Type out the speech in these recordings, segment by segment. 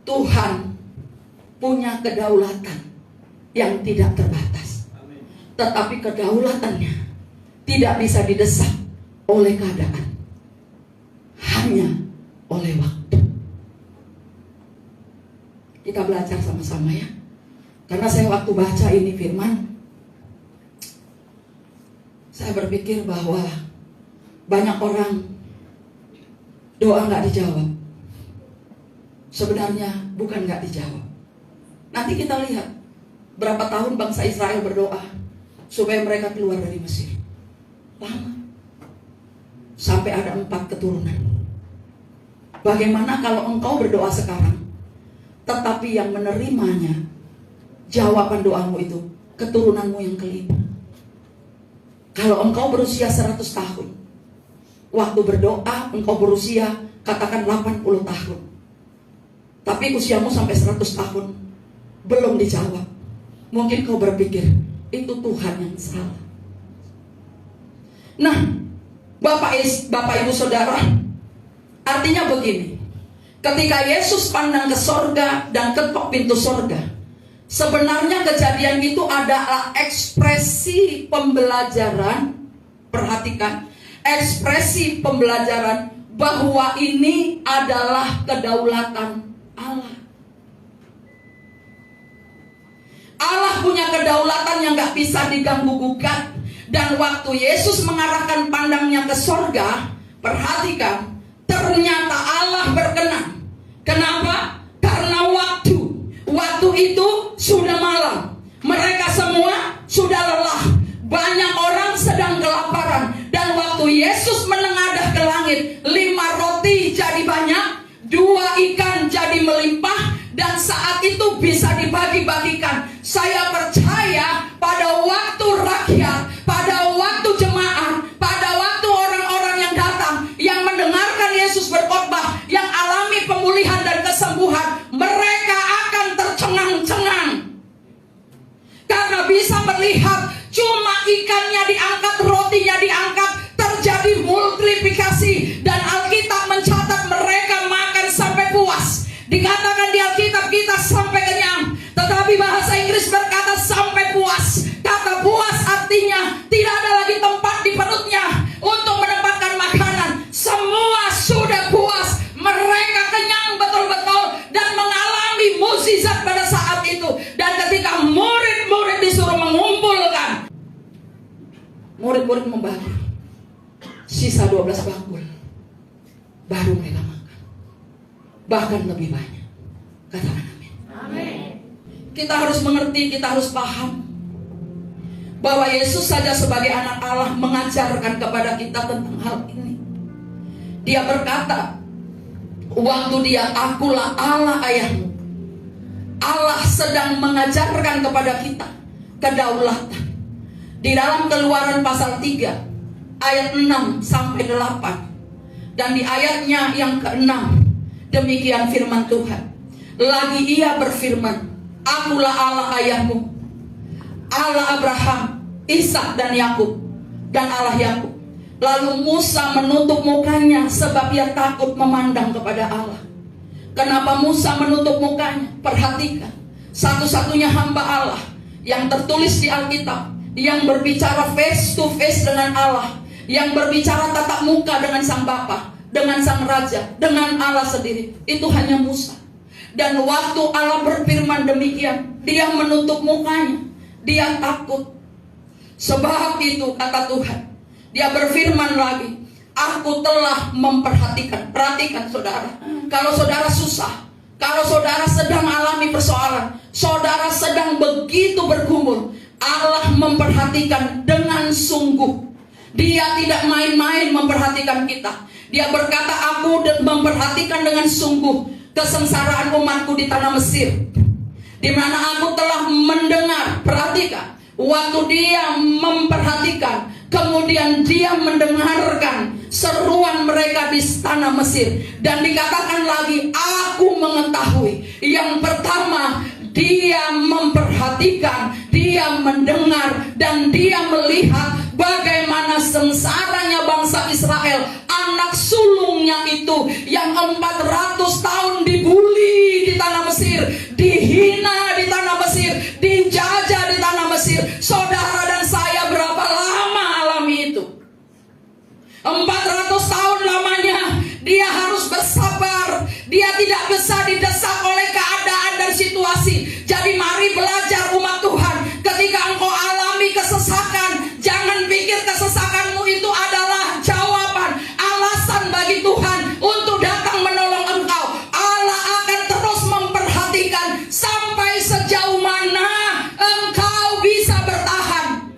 Tuhan punya kedaulatan yang tidak terbatas. Tetapi kedaulatannya tidak bisa didesak oleh keadaan, hanya oleh waktu. Kita belajar sama-sama ya. Karena saya waktu baca ini firman, saya berpikir bahwa banyak orang doa gak dijawab. Sebenarnya bukan gak dijawab. Nanti kita lihat berapa tahun bangsa Israel berdoa supaya mereka keluar dari Mesir. Lama. Sampai ada 4 keturunan. Bagaimana kalau engkau berdoa sekarang, tetapi yang menerimanya jawaban doamu itu keturunanmu yang kelima. Kalau engkau berusia 100 tahun, waktu berdoa engkau berusia katakan 80 tahun, tapi usiamu sampai 100 tahun belum dijawab. Mungkin kau berpikir itu Tuhan yang salah. Nah, Bapak Ibu Saudara, artinya begini. Ketika Yesus pandang ke sorga dan ketok pintu sorga, sebenarnya kejadian itu adalah ekspresi pembelajaran. Perhatikan, ekspresi pembelajaran bahwa ini adalah kedaulatan Allah. Allah punya kedaulatan yang gak bisa diganggu-gugat. Dan waktu Yesus mengarahkan pandangnya ke sorga, perhatikan, ternyata Allah berkenan. Kenapa? Karena waktu itu sudah malam. Mereka semua sudah lelah. Banyak orang sedang kelaparan. Dan waktu Yesus menengadah ke langit, 5 roti jadi banyak, 2 ikan jadi melimpah, dan saat itu bisa dibagi-bagikan. Saya percaya pada waktu rakyat, pada waktu jemaat, pada waktu orang-orang yang datang, yang mendengarkan Yesus berkhotbah, yang alami pemulihan dan kesembuhan, mereka akan tercengang-cengang. Karena bisa melihat cuma ikannya diangkat, rotinya diangkat, terjadi multiplikasi. Dan Alkitab mencatat mereka makan sampai puas. Dikatakan di Alkitab kita sampai kenyang, tetapi bahasa Inggris berkata sampai puas. Kata puas artinya tidak ada lagi tempat di perutnya untuk menempatkan makanan. Semua sudah puas. Mereka kenyang betul-betul dan mengalami mukjizat pada saat itu. Dan ketika murid-murid disuruh mengumpulkan, murid-murid membagi sisa 12 bakul, baru mereka makan. Bahkan lebih banyak. Katakan amin. Amin. Kita harus mengerti, kita harus paham bahwa Yesus saja sebagai anak Allah mengajarkan kepada kita tentang hal ini. Dia berkata, waktu dia, akulah Allah ayahmu. Allah sedang mengajarkan kepada kita kedaulatan. Di dalam Keluaran pasal 3 ayat 6 sampai 8. Dan di ayatnya yang ke-6, demikian firman Tuhan. Lagi ia berfirman, akulah Allah ayahmu, Allah Abraham, Ishak dan Yakub, dan Allah Yakub. Lalu Musa menutup mukanya sebab ia takut memandang kepada Allah. Kenapa Musa menutup mukanya? Perhatikan, satu-satunya hamba Allah yang tertulis di Alkitab, yang berbicara face to face dengan Allah, yang berbicara tatap muka dengan sang Bapa, dengan sang Raja, dengan Allah sendiri, itu hanya Musa. Dan waktu Allah berfirman demikian, dia menutup mukanya, dia takut. Sebab itu kata Tuhan, dia berfirman lagi, aku telah memperhatikan. Perhatikan saudara, kalau saudara susah, kalau saudara sedang alami persoalan, saudara sedang begitu bergumul, Allah memperhatikan dengan sungguh. Dia tidak main-main memperhatikan kita. Dia berkata, aku memperhatikan dengan sungguh kesengsaraan umatku di tanah Mesir, di mana aku telah mendengar. Perhatikan, waktu dia memperhatikan, kemudian dia mendengarkan seruan mereka di tanah Mesir. Dan dikatakan lagi, aku mengetahui. Yang pertama, dia memperhatikan, dia mendengar, dan dia melihat bagaimana sengsaranya bangsa Israel. Anak sulungnya itu yang 400 tahun dibuli di di tanah Mesir, dihina di tanah Mesir, dijajah di tanah Mesir. Saudara dan saya berapa lama alami itu? 400 tahun lamanya dia harus bersabar. Dia tidak bisa didesak oleh keadaan dan situasi. Jadi mari belajar umat Tuhan. Ketika engkau alami kesesakan, jangan pikir kesesakanmu itu adalah jawaban, alasan bagi Tuhan untuk datang menolong engkau. Allah akan terus memperhatikan sampai sejauh mana engkau bisa bertahan.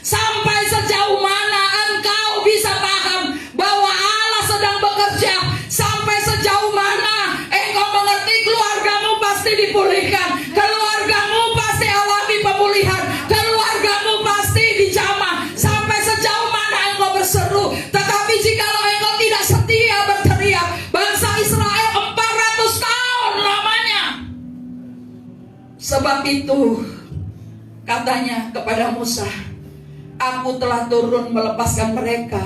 Sampai sejauh mana engkau bisa paham bahwa Allah sedang bekerja. Sampai sejauh mana engkau mengerti keluargamu pasti dipulihkan, keluargamu pasti alami pemulihan, keluargamu pasti dijamah. Sampai sejauh mana engkau berseru. Tetapi jikalau engkau tidak setia berteriak, bangsa Israel 400 tahun lamanya. Sebab itu katanya kepada Musa, aku telah turun melepaskan mereka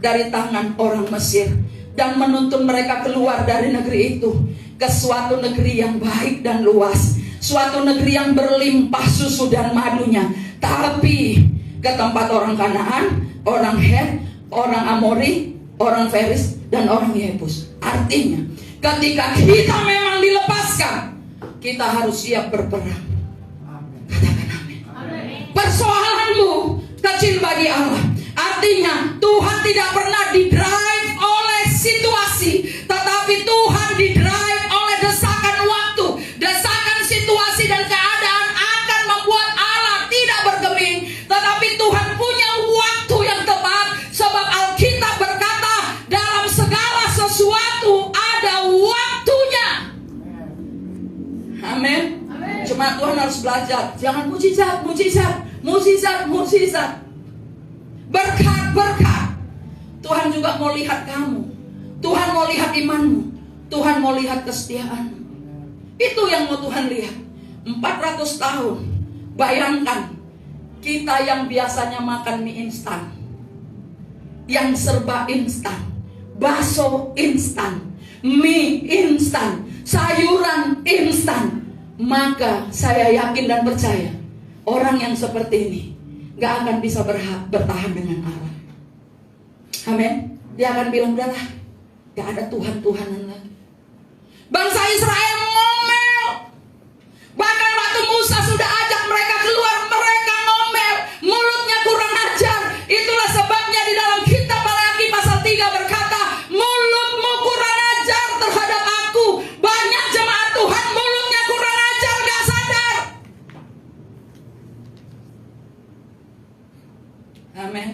dari tangan orang Mesir dan menuntun mereka keluar dari negeri itu ke suatu negeri yang baik dan luas, suatu negeri yang berlimpah susu dan madunya, tapi ke tempat orang Kanaan, orang Het, orang Amori, orang Feris, dan orang Yebus. Artinya ketika kita memang dilepaskan, kita harus siap berperang. Katakan amin. Persoalanmu kecil bagi Allah. Artinya Tuhan tidak pernah didrive oleh situasi, tetapi Tuhan didrive oleh desakan waktu. Desakan situasi dan keadaan akan membuat Allah tidak bergeming, tetapi Tuhan punya waktu yang tepat. Sebab Alkitab berkata dalam segala sesuatu ada waktunya. Amin. Cuma Tuhan harus belajar, jangan mujizat, mujizat, mujizat, mujizat, berkat, berkat. Tuhan juga mau lihat kamu. Tuhan mau lihat imanmu. Tuhan mau lihat kesetiaanmu. Itu yang mau Tuhan lihat. 400 tahun. Bayangkan kita yang biasanya makan mie instan, yang serba instan, bakso instan, mie instan, sayuran instan. Maka saya yakin dan percaya orang yang seperti ini gak akan bisa bertahan dengan Allah. Amin. Dia akan bilang, udahlah, gak ada Tuhan-Tuhanan lagi. Bangsa Israel ngomel. Bahkan waktu Musa sudah ajak mereka keluar, mereka ngomel, mulutnya kurang ajar. Itulah sebabnya di dalam kitab Maleakhi pasal 3 berkata, mulutmu kurang ajar terhadap aku. Banyak jemaat Tuhan mulutnya kurang ajar, gak sadar. Amin.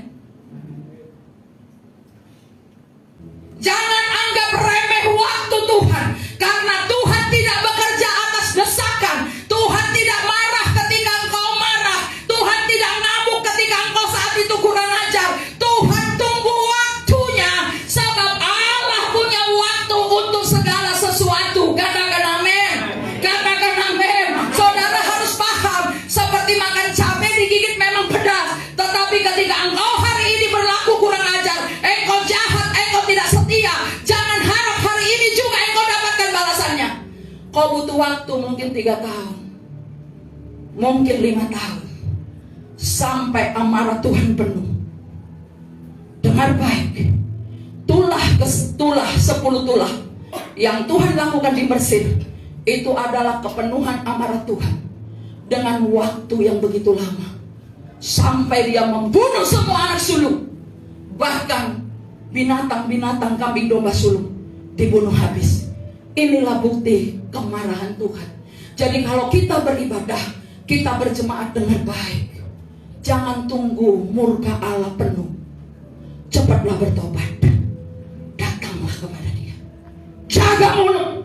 Jangan anggap remeh waktu Tuhan, karena Tuhan tidak bekerja atas desakan. Tuhan tidak marah ketika engkau marah. Tuhan tidak ngamuk ketika engkau saat itu kurang ajar. Tuhan tunggu waktunya, sebab Allah punya waktu untuk segala sesuatu. Katakan amin. Katakan amin. Saudara harus paham, seperti makan cabai digigit memang pedas, tetapi ketika engkau hari ini berlaku kurang ajar, engkau jahat, engkau tidak setia, jangan harap hari ini juga engkau dapatkan balasannya. Kau butuh waktu mungkin 3 tahun, mungkin 5 tahun, sampai amarah Tuhan penuh. Dengar baik, tulah 10 tulah yang Tuhan lakukan di Mesir itu adalah kepenuhan amarah Tuhan dengan waktu yang begitu lama, sampai dia membunuh semua anak sulung. Bahkan binatang-binatang kambing domba sulung dibunuh habis. Inilah bukti kemarahan Tuhan. Jadi kalau kita beribadah, kita berjemaat dengan baik, jangan tunggu murka Allah penuh. Cepatlah bertobat, datanglah kepada Dia. Jaga mulut.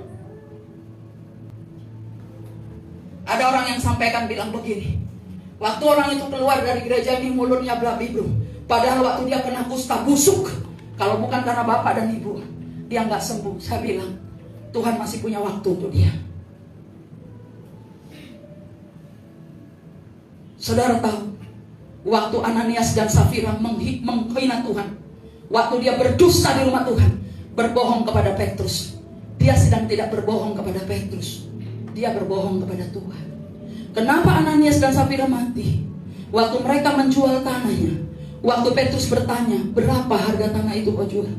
Ada orang yang sampaikan bilang begini, waktu orang itu keluar dari gereja ini mulutnya blabiblum, padahal waktu dia kena kusta busuk. Kalau bukan karena bapak dan ibu, dia nggak sembuh. Saya bilang, Tuhan masih punya waktu untuk dia. Saudara tahu, waktu Ananias dan Safira menghina Tuhan, waktu dia berdusta di rumah Tuhan, berbohong kepada Petrus, Dia sedang tidak berbohong kepada Petrus. Dia berbohong kepada Tuhan. Kenapa Ananias dan Safira mati? Waktu mereka menjual tanahnya, waktu Petrus bertanya, berapa harga tanah itu kau jual?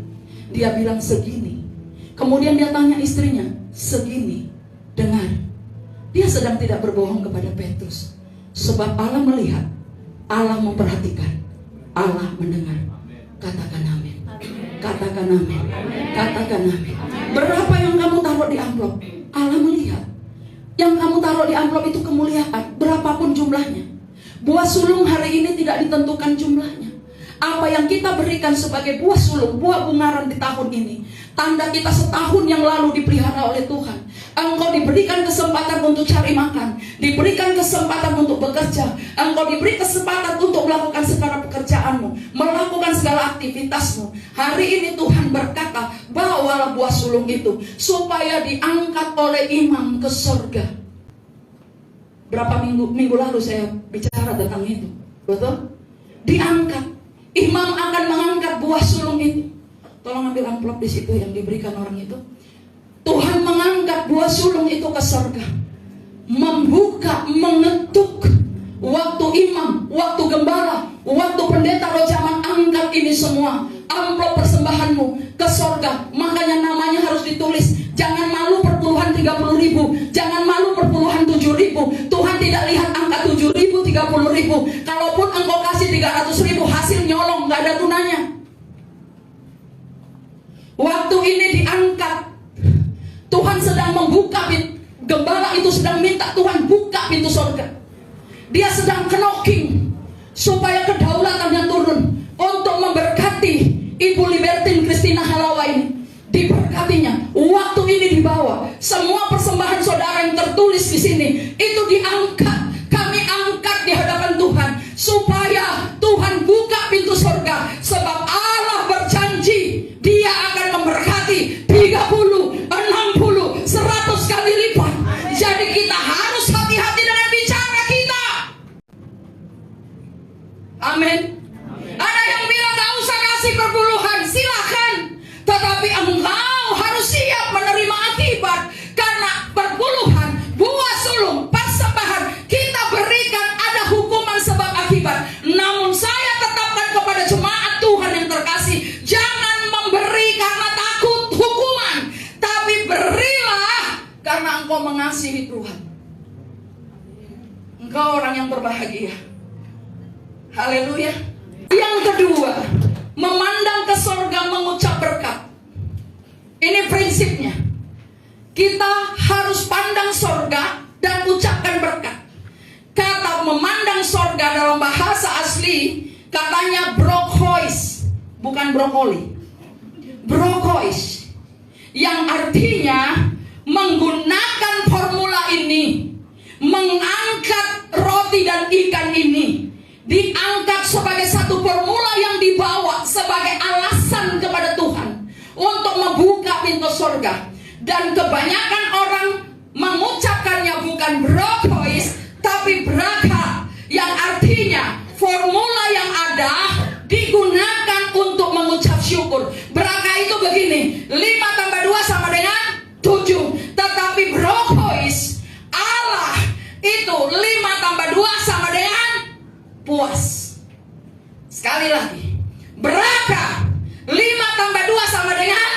Dia bilang segini. Kemudian dia tanya istrinya, segini. Dengar, dia sedang tidak berbohong kepada Petrus. Sebab Allah melihat, Allah memperhatikan, Allah mendengar. Katakan amin. Katakan amin. Katakan amin. Berapa yang kamu taruh di amplop? Allah melihat. Yang kamu taruh di amplop itu kemuliaan, berapapun jumlahnya. Buah sulung hari ini tidak ditentukan jumlahnya. Apa yang kita berikan sebagai buah sulung, buah bungaran di tahun ini, tanda kita setahun yang lalu dipelihara oleh Tuhan. Engkau diberikan kesempatan untuk cari makan, diberikan kesempatan untuk bekerja, engkau diberi kesempatan untuk melakukan segala pekerjaanmu, melakukan segala aktivitasmu. Hari ini Tuhan berkata, bawalah buah sulung itu supaya diangkat oleh imam ke surga. Berapa minggu lalu saya bicara tentang itu, betul? Diangkat, imam akan mengangkat buah sulung itu. Tolong ambil amplop di situ yang diberikan orang itu. Tuhan mengangkat buah sulung itu ke surga, membuka, mengetuk. Waktu imam, waktu gembala, waktu pendeta rojaman angkat ini semua, amplop persembahanmu ke surga. Makanya namanya harus ditulis. Jangan malu perpuluhan 30.000, jangan malu perpuluhan 7.000. Tuhan tidak lihat angka 7.000, 30.000. Kalaupun engkau kasih 300.000, hasil nyolong, gak ada gunanya. Waktu ini diangkat, Tuhan sedang membuka pintu. Gembala itu sedang minta Tuhan buka pintu surga. Dia sedang knocking supaya kedaulatannya turun untuk memberkati Ibu Libertin Christina Halawa ini. Diberkatinya. Waktu ini dibawa semua persembahan saudara yang tertulis di sini itu diangkat. Kami angkat di hadapan Tuhan supaya Tuhan buka pintu surga. Sebab Allah berjanji Dia akan memberkati 30, 60, 100 kali lipat. Jadi kita harus hati-hati dengan bicara kita. Amin. Ada yang bilang gak usah kasih perpuluhan, silakan. Tetapi engkau harus siap menerima akibat. Karena perpuluhan, buah sulung, persembahan kita berikan ada hukuman sebab akibat. Namun saya tetapkan kepada jemaat Tuhan yang terkasih, jangan memberi karena takut hukuman, tapi berilah karena engkau mengasihi Tuhan. Engkau orang yang berbahagia. Haleluya. Yang kedua, memandang ke surga, mengucap berkat. Ini prinsipnya. Kita harus pandang surga dan ucapkan berkat. Kata memandang surga dalam bahasa asli katanya brokois, bukan brokoli. Brokois, yang artinya menggunakan formula ini, mengangkat roti dan ikan ini, diangkat sebagai satu formula yang dibawa sebagai alasan kepada Tuhan untuk membuka pintu surga. Dan kebanyakan orang mengucapkannya bukan brokois, tapi braka, yang artinya formula yang ada digunakan untuk mengucap syukur. Braka itu begini, 5 tambah 2 sama dengan 7. Tetapi brokois, Allah itu 5 tambah 2 sama dengan puas. Sekali lagi, beraka 5 tambah 2 sama dengan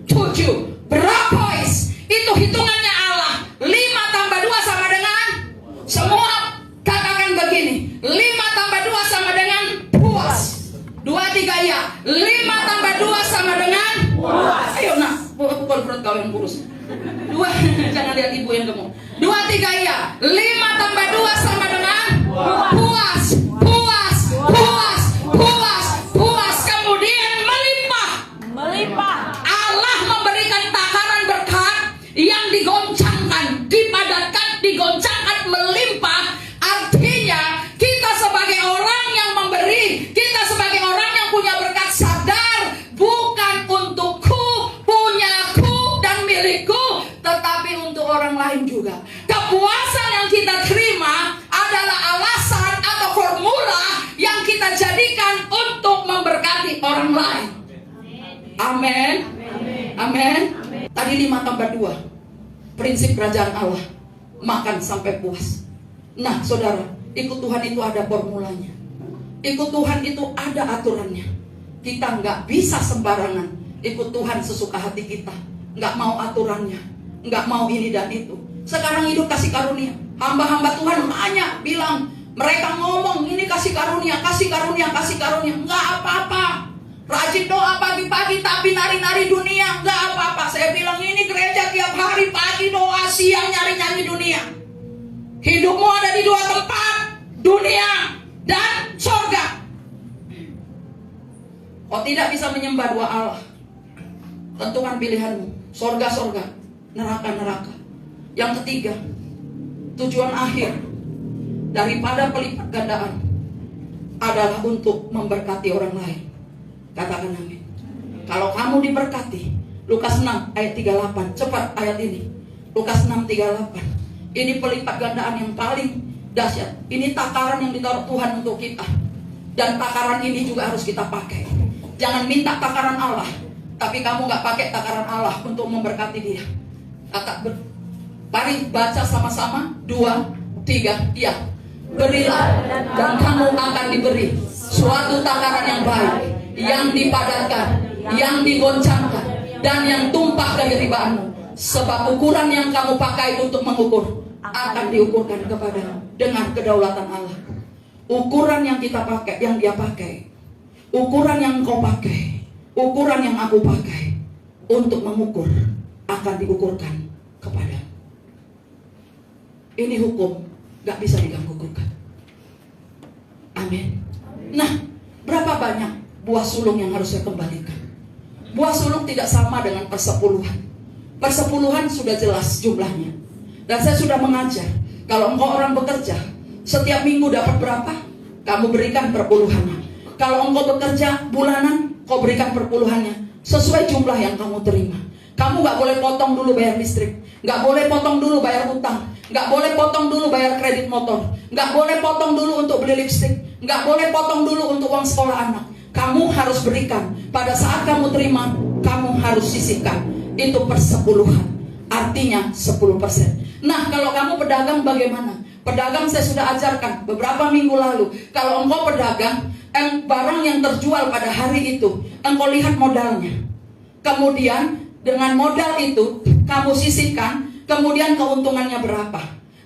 7. Brokois itu hitungannya Allah. 5 tambah 2 sama dengan, semua katakan begini, 5 tambah 2 sama dengan puas. 2, 3 ya. 5 tambah 2 sama dengan puas. Ayo nak, pukul perut kau yang kurus. 2, jangan lihat ibu yang gemuk. 2, 3 ya. 5 tambah 2 sama dengan puas. Puas, puas, puas, puas. Kemudian melimpah. Melimpah. Allah memberikan takaran berkat yang digoncangkan, dipadatkan, digoncangkan, melimpah. Artinya kita sebagai orang yang memberi, kita sebagai orang yang punya berkat, sadar bukan untukku, punyaku dan milikku, tetapi untuk orang lain juga. Kepuasan yang kita terima adalah alasan atau formula yang kita jadikan untuk memberkati orang lain. Amin. Amin. Tadi Kali 5 tambah 2. Prinsip kerajaan Allah. Makan sampai puas. Nah saudara, ikut Tuhan itu ada formulanya. Ikut Tuhan itu ada aturannya. Kita nggak bisa sembarangan ikut Tuhan sesuka hati kita. Nggak mau aturannya, nggak mau ini dan itu. Sekarang hidup kasih karunia. Hamba-hamba Tuhan banyak bilang, mereka ngomong ini kasih karunia, kasih karunia, kasih karunia. Nggak apa-apa. Rajin doa pagi-pagi tapi nari-nari dunia, nggak apa-apa. Saya bilang ini gereja tiap hari pagi doa, siang nyari-nyari dunia. Hidupmu ada di 2 tempat, dunia dan sorga. Kau tidak bisa menyembah 2 Allah. Tentukan pilihanmu, sorga-sorga, neraka-neraka. Yang ketiga, tujuan akhir daripada pelipat gandaan adalah untuk memberkati orang lain. Katakan amin. Kalau kamu diberkati, Lukas 6 ayat 38. Cepat ayat ini. Lukas 6 38. Ini pelipat gandaan yang paling dahsyat. Ini takaran yang ditaruh Tuhan untuk kita. Dan takaran ini juga harus kita pakai. Jangan minta takaran Allah, tapi kamu gak pakai takaran Allah untuk memberkati dia. Mari baca sama-sama. 2, 3, ya. Berilah dan kamu akan diberi suatu takaran yang baik, yang dipadatkan, yang digoncangkan, dan yang tumpah dari ribaanmu. Sebab ukuran yang kamu pakai untuk mengukur akan diukurkan kepadamu dengan kedaulatan Allah. Ukuran yang kita pakai, yang dia pakai, ukuran yang kau pakai, ukuran yang aku pakai untuk mengukur akan diukurkan kepadamu. Ini hukum, gak bisa diganggu-gugat. Amin. Nah, berapa banyak buah sulung yang harus saya kembalikan? Buah sulung tidak sama dengan persepuluhan. Persepuluhan sudah jelas jumlahnya. Dan saya sudah mengajar, kalau engkau orang bekerja, setiap minggu dapat berapa? Kamu berikan perpuluhannya. Kalau engkau bekerja bulanan, kau berikan perpuluhannya sesuai jumlah yang kamu terima. Kamu gak boleh potong dulu bayar listrik, gak boleh potong dulu bayar utang, gak boleh potong dulu bayar kredit motor, gak boleh potong dulu untuk beli lipstik, gak boleh potong dulu untuk uang sekolah anak. Kamu harus berikan. Pada saat kamu terima, kamu harus sisihkan. Itu persepuluhan, artinya 10%. Nah, kalau kamu pedagang bagaimana? Pedagang saya sudah ajarkan beberapa minggu lalu. Kalau engkau pedagang, barang yang terjual pada hari itu, engkau lihat modalnya. Kemudian dengan modal itu kamu sisihkan, kemudian keuntungannya berapa,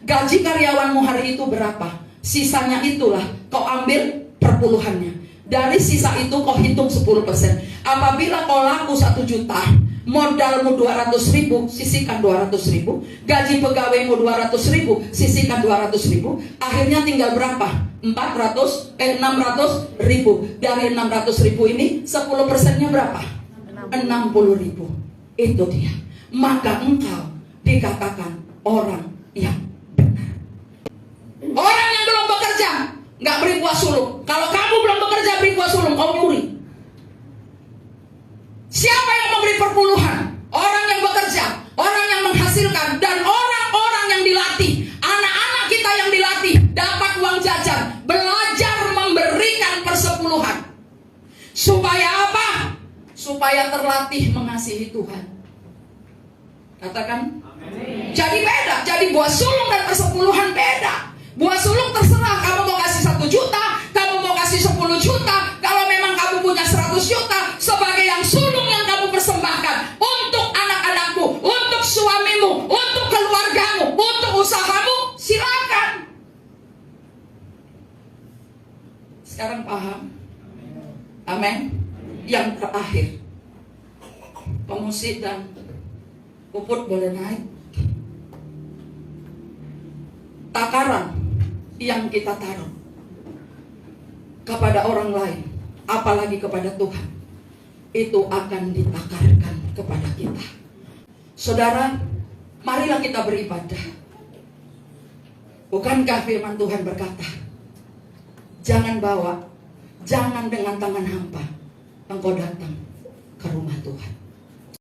gaji karyawanmu hari itu berapa, sisanya itulah kau ambil perpuluhannya. Dari sisa itu kau hitung 10%. Apabila kau laku 1 juta, modalmu 200.000, sisihkan 200.000. Gaji pegawaimu 200.000, sisihkan 200.000. Akhirnya tinggal berapa? 600.000. Dari 600.000 ini 10%-nya berapa? 60.000. Itu dia. Maka engkau dikatakan orang yang benar. Orang yang belum bekerja nggak beri buah sulung. Kalau kamu belum bekerja beri buah sulung, kau nyuri. Siapa yang memberi perpuluhan? Orang yang bekerja, orang yang menghasilkan, dan orang-orang yang dilatih. Anak-anak kita yang dilatih dapat uang jajan, belajar memberikan persepuluhan. Supaya apa? Supaya terlatih mengasihi Tuhan. Katakan amin. Jadi beda. Jadi buah sulung dan persepuluhan beda. Buah sulung terserah, kamu mau kasih 1 juta, kamu mau kasih 10 juta. Kalau memang kamu punya 100 juta sebagai yang sulung yang kamu persembahkan untuk anak-anakmu, untuk suamimu, untuk keluargamu, untuk usahamu, silakan. Sekarang paham? Amin. Yang terakhir, pemusik dan puput boleh naik. Takaran yang kita taruh kepada orang lain, apalagi kepada Tuhan, itu akan ditakarkan kepada kita. Saudara, marilah kita beribadah. Bukankah firman Tuhan berkata, jangan dengan tangan hampa engkau datang ke rumah Tuhan.